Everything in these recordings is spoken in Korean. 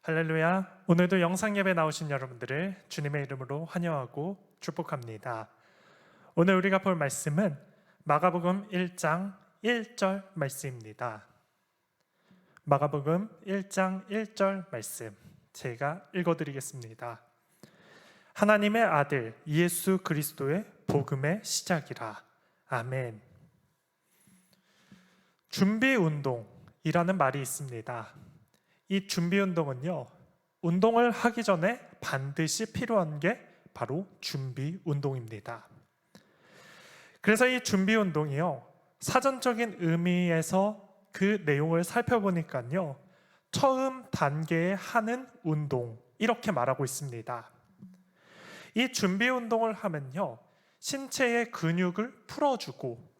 할렐루야. 오늘도 영상 예배 나오신 여러분들을 주님의 이름으로 환영하고 축복합니다. 오늘 우리가 볼 말씀은 마가복음 1장 1절 말씀입니다. 마가복음 1장 1절 말씀 제가 읽어드리겠습니다. 하나님의 아들 예수 그리스도의 복음의 시작이라. 아멘. 준비운동이라는 말이 있습니다. 이 준비운동은요, 운동을 하기 전에 반드시 필요한 게 바로 준비운동입니다. 그래서 이 준비운동이요, 사전적인 의미에서 그 내용을 살펴보니까요, 처음 단계에 하는 운동, 이렇게 말하고 있습니다. 이 준비운동을 하면요, 신체의 근육을 풀어주고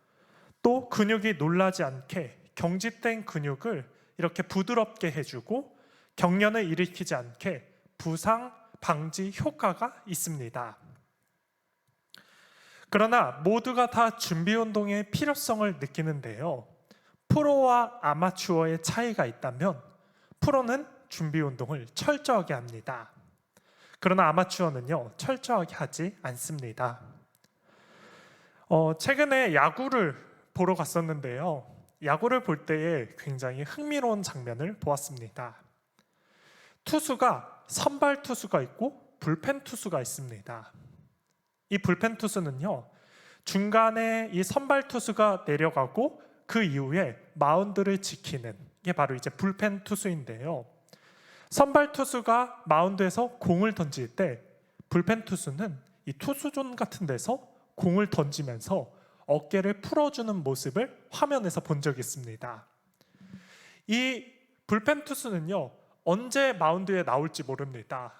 또 근육이 놀라지 않게 경직된 근육을 이렇게 부드럽게 해주고 경련을 일으키지 않게 부상 방지 효과가 있습니다. 그러나 모두가 다 준비운동의 필요성을 느끼는데요, 프로와 아마추어의 차이가 있다면 프로는 준비운동을 철저하게 합니다. 그러나 아마추어는요, 철저하게 하지 않습니다. 최근에 야구를 보러 갔었는데요, 야구를 볼 때에 굉장히 흥미로운 장면을 보았습니다. 투수가 선발 투수가 있고 불펜 투수가 있습니다. 이 불펜 투수는요, 중간에 이 선발 투수가 내려가고 그 이후에 마운드를 지키는 게 바로 이제 불펜 투수인데요, 선발 투수가 마운드에서 공을 던질 때 불펜 투수는 이 투수존 같은 데서 공을 던지면서 어깨를 풀어주는 모습을 화면에서 본 적이 있습니다. 이 불펜 투수는요, 언제 마운드에 나올지 모릅니다.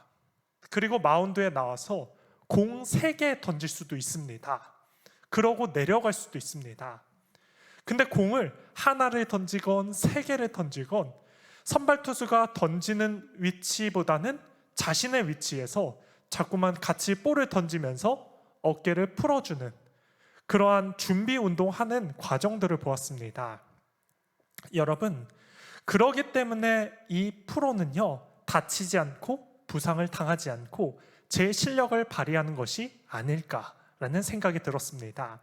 그리고 마운드에 나와서 공 3개 던질 수도 있습니다. 그러고 내려갈 수도 있습니다. 근데 공을 하나를 던지건 3개를 던지건 선발 투수가 던지는 위치보다는 자신의 위치에서 자꾸만 같이 볼을 던지면서 어깨를 풀어주는 그러한 준비 운동하는 과정들을 보았습니다. 여러분, 그러기 때문에 이 프로는요, 다치지 않고 부상을 당하지 않고 제 실력을 발휘하는 것이 아닐까라는 생각이 들었습니다.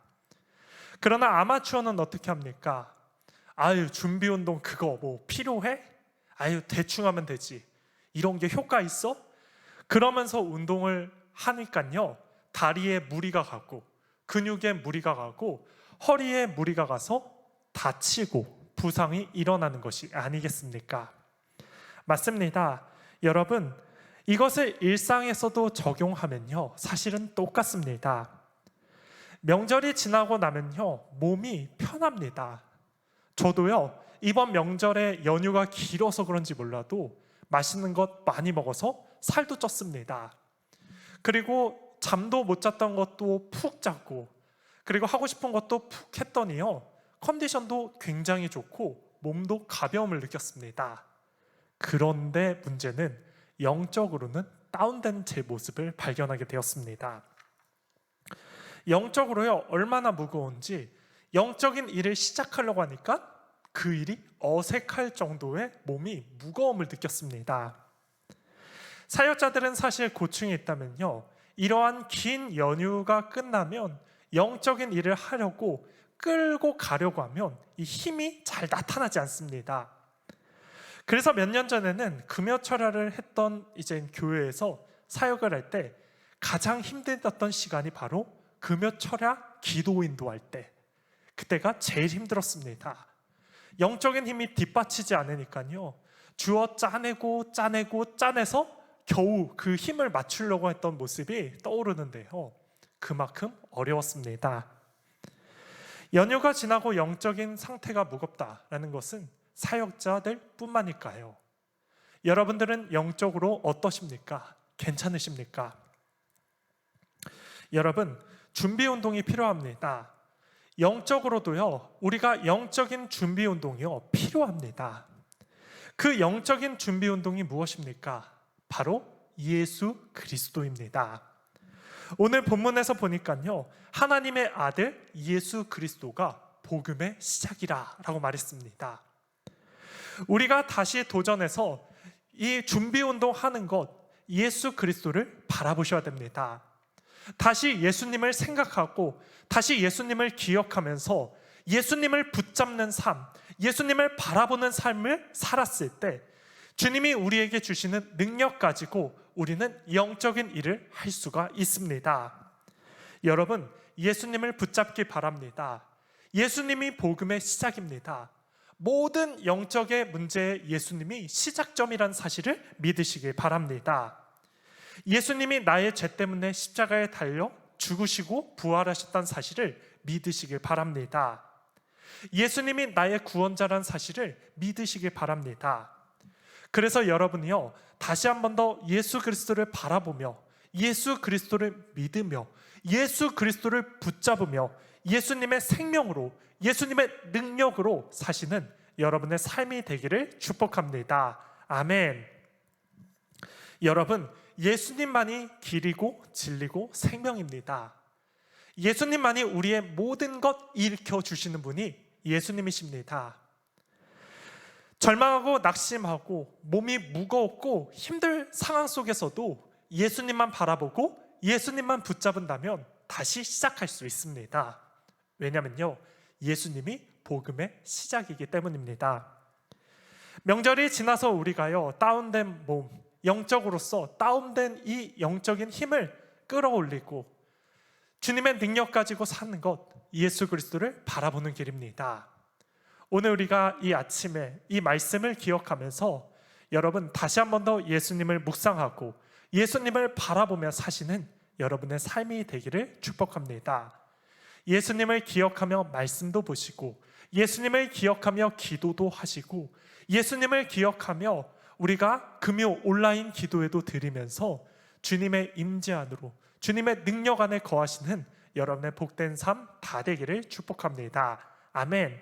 그러나 아마추어는 어떻게 합니까? 아유, 준비 운동 그거 뭐 필요해? 아유, 대충 하면 되지. 이런 게 효과 있어? 그러면서 운동을 하니까요, 다리에 무리가 가고 근육에 무리가 가고 허리에 무리가 가서 다치고 부상이 일어나는 것이 아니겠습니까? 맞습니다. 여러분, 이것을 일상에서도 적용하면요, 사실은 똑같습니다. 명절이 지나고 나면요, 몸이 편합니다. 저도요, 이번 명절에 연휴가 길어서 그런지 몰라도 맛있는 것 많이 먹어서 살도 쪘습니다. 그리고 잠도 못 잤던 것도 푹 잤고, 그리고 하고 싶은 것도 푹 했더니요, 컨디션도 굉장히 좋고 몸도 가벼움을 느꼈습니다. 그런데 문제는 영적으로는 다운된 제 모습을 발견하게 되었습니다. 영적으로요, 얼마나 무거운지 영적인 일을 시작하려고 하니까 그 일이 어색할 정도의 몸이 무거움을 느꼈습니다. 사역자들은 사실 고충이 있다면요, 이러한 긴 연휴가 끝나면 영적인 일을 하려고 끌고 가려고 하면 이 힘이 잘 나타나지 않습니다. 그래서 몇 년 전에는 금요철야를 했던 이제 교회에서 사역을 할 때 가장 힘들었던 시간이 바로 금요철야 기도 인도할 때, 그때가 제일 힘들었습니다. 영적인 힘이 뒷받치지 않으니까요, 주어 짜내고 짜내서 겨우 그 힘을 맞추려고 했던 모습이 떠오르는데요, 그만큼 어려웠습니다. 연휴가 지나고 영적인 상태가 무겁다라는 것은 사역자들 뿐만일까요? 여러분들은 영적으로 어떠십니까? 괜찮으십니까? 여러분, 준비 운동이 필요합니다. 영적으로도요, 우리가 영적인 준비 운동이요, 필요합니다. 그 영적인 준비 운동이 무엇입니까? 바로 예수 그리스도입니다. 오늘 본문에서 보니까요, 하나님의 아들 예수 그리스도가 복음의 시작이라 라고 말했습니다. 우리가 다시 도전해서 이 준비 운동하는 것, 예수 그리스도를 바라보셔야 됩니다. 다시 예수님을 생각하고 다시 예수님을 기억하면서 예수님을 붙잡는 삶, 예수님을 바라보는 삶을 살았을 때 주님이 우리에게 주시는 능력 가지고 우리는 영적인 일을 할 수가 있습니다. 여러분, 예수님을 붙잡기 바랍니다. 예수님이 복음의 시작입니다. 모든 영적의 문제의 예수님이 시작점이란 사실을 믿으시길 바랍니다. 예수님이 나의 죄 때문에 십자가에 달려 죽으시고 부활하셨다는 사실을 믿으시길 바랍니다. 예수님이 나의 구원자라는 사실을 믿으시길 바랍니다. 그래서 여러분이요, 다시 한 번 더 예수 그리스도를 바라보며 예수 그리스도를 믿으며 예수 그리스도를 붙잡으며 예수님의 생명으로 예수님의 능력으로 사시는 여러분의 삶이 되기를 축복합니다. 아멘. 여러분, 예수님만이 길이고 진리고 생명입니다. 예수님만이 우리의 모든 것 일으켜 주시는 분이 예수님이십니다. 절망하고 낙심하고 몸이 무거웠고 힘들 상황 속에서도 예수님만 바라보고 예수님만 붙잡은다면 다시 시작할 수 있습니다. 왜냐면요, 예수님이 복음의 시작이기 때문입니다. 명절이 지나서 우리가요, 다운된 몸, 영적으로서 다운된 이 영적인 힘을 끌어올리고 주님의 능력 가지고 사는 것, 예수 그리스도를 바라보는 길입니다. 오늘 우리가 이 아침에 이 말씀을 기억하면서 여러분 다시 한 번 더 예수님을 묵상하고 예수님을 바라보며 사시는 여러분의 삶이 되기를 축복합니다. 예수님을 기억하며 말씀도 보시고 예수님을 기억하며 기도도 하시고 예수님을 기억하며 우리가 금요 온라인 기도에도 드리면서 주님의 임재 안으로 주님의 능력 안에 거하시는 여러분의 복된 삶 다 되기를 축복합니다. 아멘.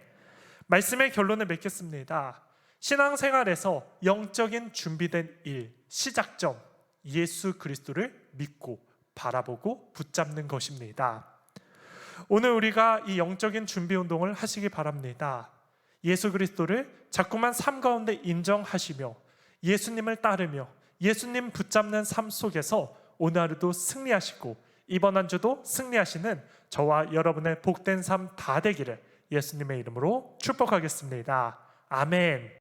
말씀의 결론을 맺겠습니다. 신앙생활에서 영적인 준비된 일, 시작점, 예수 그리스도를 믿고 바라보고 붙잡는 것입니다. 오늘 우리가 이 영적인 준비 운동을 하시기 바랍니다. 예수 그리스도를 자꾸만 삶 가운데 인정하시며 예수님을 따르며 예수님 붙잡는 삶 속에서 오늘 하루도 승리하시고 이번 한 주도 승리하시는 저와 여러분의 복된 삶 다 되기를 예수님의 이름으로 축복하겠습니다. 아멘.